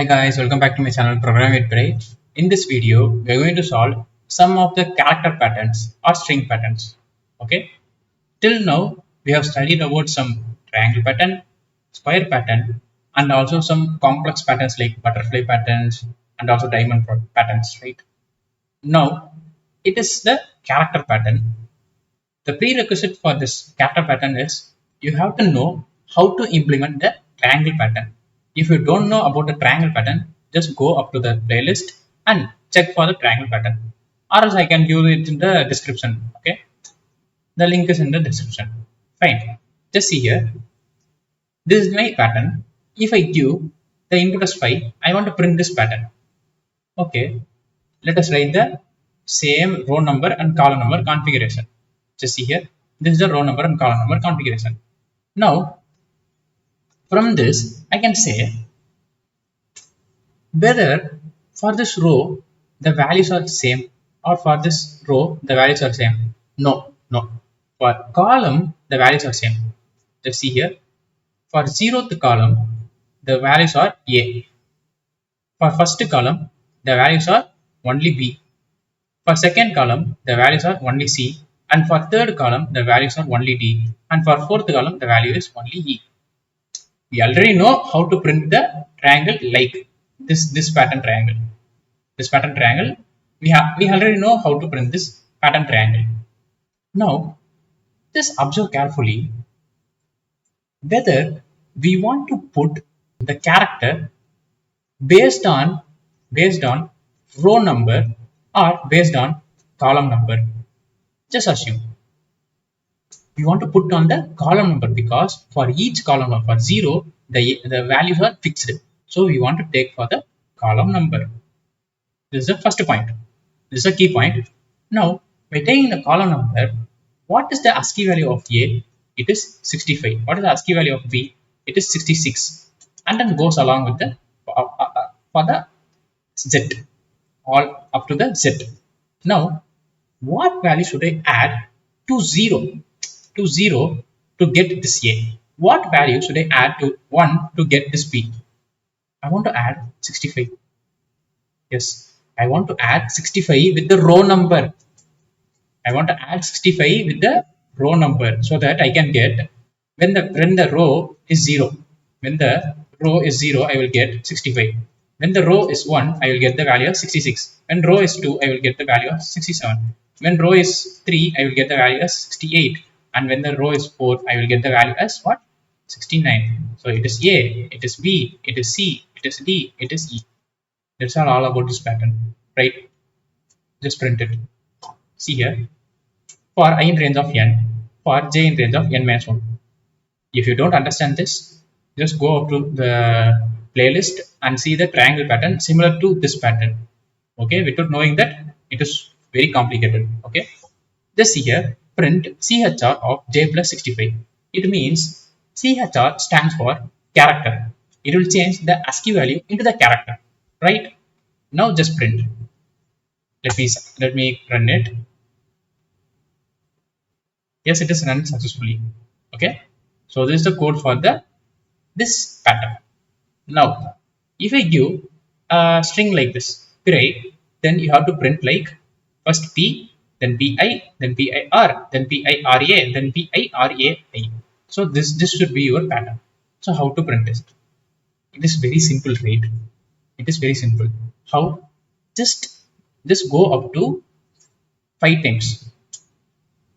Hi guys, welcome back to my channel Programming with Pirai. In this video, we are going to solve some of the character patterns or string patterns. Okay. Till now, we have studied about some triangle pattern, square pattern, and also some complex patterns like butterfly patterns and also diamond patterns. Right. Now, it is the character pattern. The prerequisite for this character pattern is you have to know how to implement the triangle pattern. If you don't know about the triangle pattern, just go up to the playlist and check for the triangle pattern. Or else I can give it in the description. Okay, the link is in the description. Fine. Just see here. This is my pattern. If I give the input as 5, I want to print this pattern. Okay. Let us write the same row number and column number configuration. Just see here. This is the row number and column number configuration. Now, from this, I can say whether for this row the values are the same or for this row the values are same. No, no. For column, the values are same. Just see here. For zeroth column, the values are A. For first column, the values are only B. For second column, the values are only C. And for third column, the values are only D. And for fourth column, the value is only E. We already know how to print the triangle like this pattern triangle. This pattern triangle, we already know how to print this pattern triangle. Now, just observe carefully whether we want to put the character based on row number or based on column number. Just assume we want to put on the column number because for each column number, for 0 the values are fixed, so we want to take for the column number. This is the first point. This is a key point. Now, by taking the column number, what is the ASCII value of A? It is 65. What is the ASCII value of B? It is 66, and then goes along with the for the Z, all up to the Z. Now, what value should I add to 0 to get this A? What value should I add to 1 to get this B? I want to add 65. Yes, I want to add 65 with the row number. I want to add 65 with the row number so that I can get when the row is 0. When the row is 0, I will get 65. When the row is 1, I will get the value of 66. When row is 2, I will get the value of 67. When row is 3, I will get the value as 68. And when the row is 4, I will get the value as what? 69. So it is A, it is B, it is C, it is D, it is E. That's all about this pattern, right? Just print it. See here. For I in range of n, for j in range of n minus 1. If you don't understand this, just go up to the playlist and see the triangle pattern similar to this pattern. Okay, without knowing that it is very complicated. Okay, just see here, print chr of j plus 65. It means chr stands for character. It will change the ASCII value into the character, right? Now just print. Let me run it. Yes, it is run successfully. Okay, so this is the code for this pattern. Now, if I give a string like this, Pirai, then you have to print like first P, then Pi, then Pir, then Pira, then Pirai. So this should be your pattern. So how to print this? It is very simple, right? It is very simple. How? Just go up to 5 times,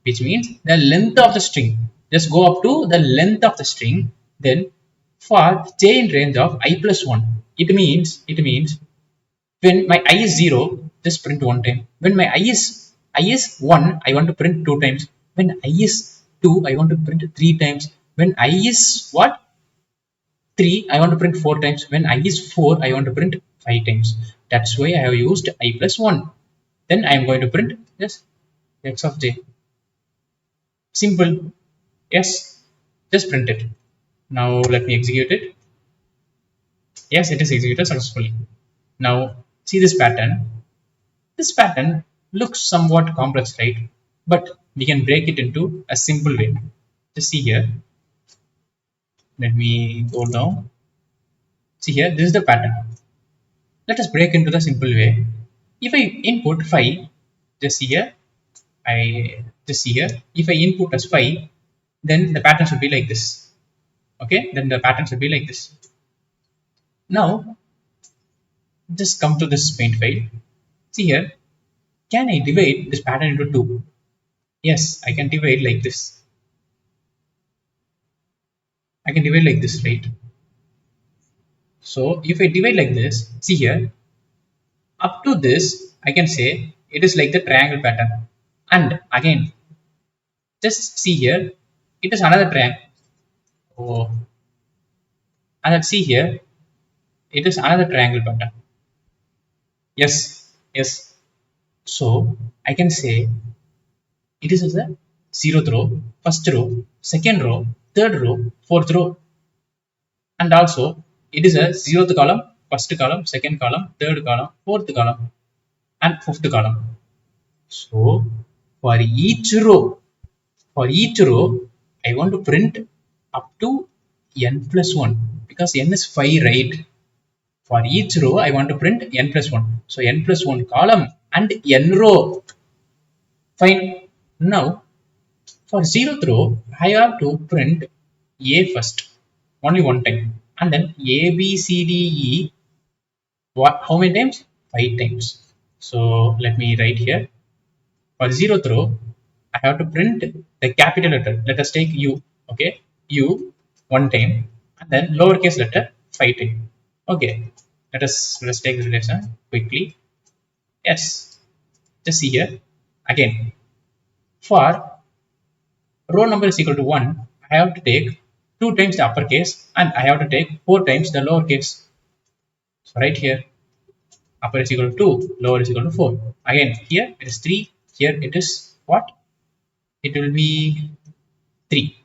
which means the length of the string. Just go up to the length of the string. Then for j in range of I plus 1, it means when my I is 0, just print 1 time. When my I is 1, I want to print 2 times. When I is 2, I want to print 3 times. When I is what? 3, I want to print 4 times. When I is 4, I want to print 5 times. That's why I have used I plus 1. Then I am going to print yes x of j. Simple. Yes, just print it. Now let me execute it. Yes, it is executed successfully. Now see this pattern. This pattern looks somewhat complex, right? But we can break it into a simple way. Just see here. Let me go down. See here, this is the pattern. Let us break into the simple way. If I input 5, just here, if I input as 5, then the pattern should be like this. Okay, then the pattern should be like this. Now, just come to this paint file. See here, can I divide this pattern into 2? Yes, I can divide like this. I can divide like this, right? So if I divide like this, see here, up to this, I can say it is like the triangle pattern. And again, just see here, it is another triangle. Oh, and let's see here, it is another triangle pattern. Yes, yes. So I can say it is as a zeroth row, first row, second row, third row, fourth row, and also it is a zeroth column, first column, second column, third column, fourth column, and fifth column. So for each row, I want to print up to n plus 1 because n is 5, right? For each row, I want to print n plus 1. So n plus 1 column and n row. Fine. Now, for zeroth row, I have to print a first, only one time, and then a, b, c, d, e. What? How many times? 5 times. So let me write here. For zeroth row, I have to print the capital letter. Let us take U. Okay, U one time, and then lowercase letter 5 times. Okay, let us take this relation quickly. Yes, just see here again. For row number is equal to 1, I have to take 2 times the uppercase and I have to take 4 times the lowercase. So right here, upper is equal to 2, lower is equal to 4. Again, here it is 3, here it is what? It will be 3.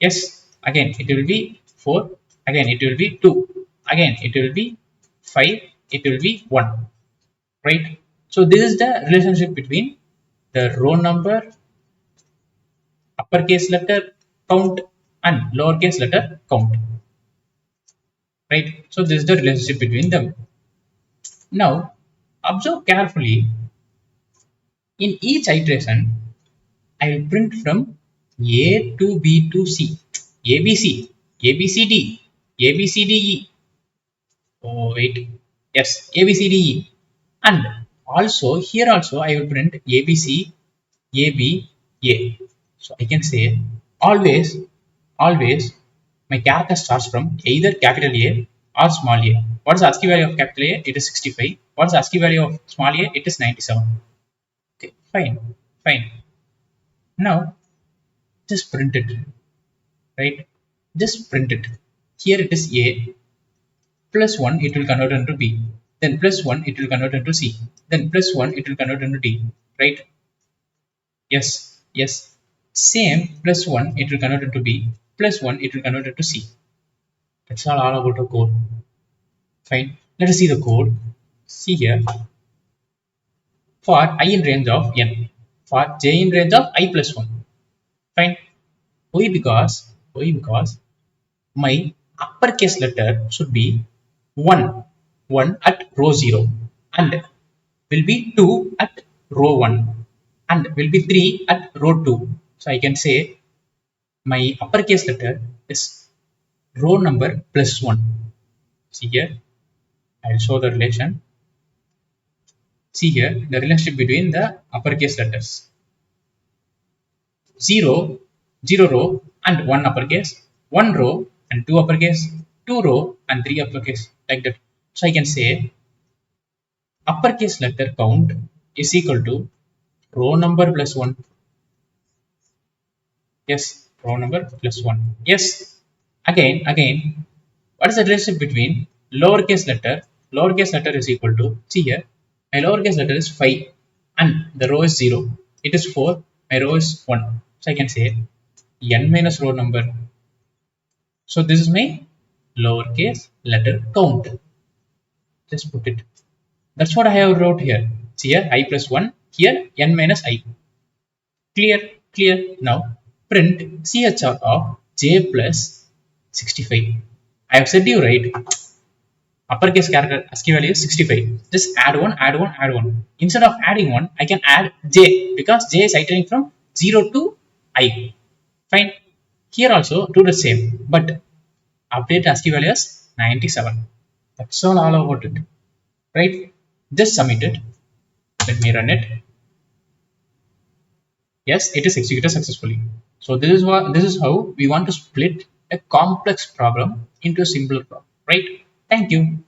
Yes, again it will be 4, again it will be 2, again it will be 5, it will be 1. Right? So this is the relationship between the row number, uppercase letter count, and lowercase letter count. Right? So this is the relationship between them. Now observe carefully. In each iteration, I will print from A to B to C, ABC, ABCD, ABCDE. Oh wait, yes, ABCDE, and also here also I will print ABC, AB, A. So I can say always my character starts from either capital A or small a. What is the ASCII value of capital A? It is 65. What is the ASCII value of small a? It is 97. Okay, fine, fine. Now just print it, right? Just print it. Here it is A, plus 1 it will convert into B, then plus 1 it will convert into C, then plus 1 it will convert into D, right? Yes, yes. Same, plus 1 it will convert into B, plus 1 it will convert into C. That's all about the code. Fine. Let us see the code. See here. For I in range of n, for j in range of I plus 1. Fine. Why? Because my uppercase letter should be 1, 1 at row 0, and will be 2 at row 1, and will be 3 at row 2. So I can say my uppercase letter is row number plus 1. See here, I will show the relation. See here, the relationship between the uppercase letters. 0, 0 row and 1 uppercase, 1 row and 2 uppercase, 2 row and 3 uppercase, like that. So I can say uppercase letter count is equal to row number plus 1. Yes, row number plus 1. Yes, again, what is the relationship between lowercase letter? Lowercase letter is equal to, see here, my lowercase letter is 5 and the row is 0. It is 4, my row is 1. So I can say n minus row number. So this is my lowercase letter count. Just put it. That's what I have wrote here. See here, I plus 1. Here, n minus I. Clear. Now, print CHR of j plus 65. I have said you right. uppercase character ASCII value is 65. Just add one, add one, add one. Instead of adding one, I can add j because j is iterating from 0 to I. Fine. Here also do the same, but update ASCII value as 97. That's all about it. Right? Just submit it. Let me run it. Yes, it is executed successfully. So this is how we want to split a complex problem into a simpler problem. Right? Thank you.